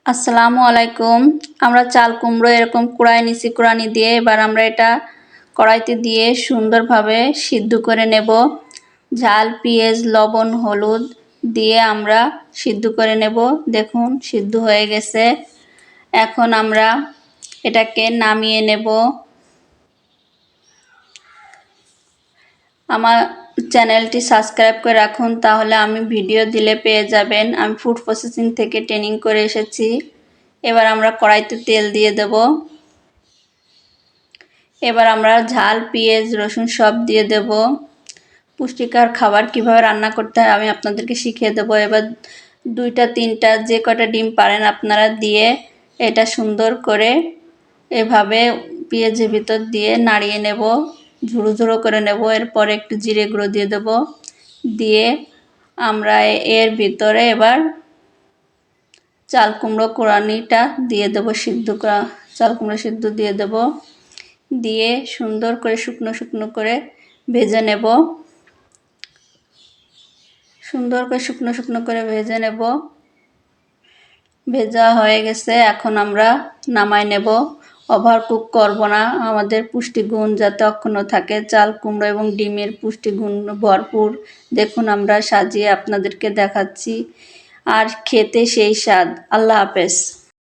আসসালামু আলাইকুম। আমরা চাল কুমড়ো এরকম কুড়ায় নিছি, কুড়ানি দিয়ে এবার আমরা এটা কড়াইতে দিয়ে সুন্দরভাবে সিদ্ধ করে নেব। ঝাল, পেঁয়াজ, লবণ, হলুদ দিয়ে আমরা সিদ্ধ করে নেব। দেখুন সিদ্ধ হয়ে গেছে। এখন আমরা এটাকে নামিয়ে নেব। আমার চ্যানেলটি সাবস্ক্রাইব করে রাখুন, তাহলে আমি ভিডিও দিলে পেয়ে যাবেন। আমি ফুড প্রসেসিং থেকে ট্রেনিং করে এসেছি। এবার আমরা কড়াইতে তেল দিয়ে দেব। এবার আমরা ঝাল, পেঁয়াজ, রসুন সব দিয়ে দেব। পুষ্টিকর খাবার কিভাবে রান্না করতে হয় আমি আপনাদেরকে শিখিয়ে দেব। এবার 2-3টা যে কটা ডিম পারেন আপনারা দিয়ে এটা সুন্দর করে এভাবে পেঁয়াজের ভিতর দিয়ে নাড়িয়ে নেব, ঝুড়ো ঝুড়ো করে নেব। এরপর একটু জিরে গুঁড়ো দিয়ে দেব। দিয়ে আমরা এর ভিতরে এবার চাল কুমড়ো কুড়ানিটা দিয়ে দেব, সিদ্ধ করা চাল কুমড়ো সিদ্ধ দিয়ে দেব। দিয়ে সুন্দর করে শুকনো শুকনো করে ভেজে নেব। সুন্দর করে শুকনো শুকনো করে ভেজে নেব। ভেজা হয়ে গেছে, এখন আমরা নামাই নেব। ওভার কুক করব না, আমাদের পুষ্টিগুণ যাতে অক্ষুণ্ণ থাকে। চাল কুমড়ো এবং ডিমের পুষ্টিগুণ ভরপুর। দেখুন আমরা সাজিয়ে আপনাদেরকে দেখাচ্ছি, আর খেতে সেই স্বাদ। আল্লাহ হাফেজ।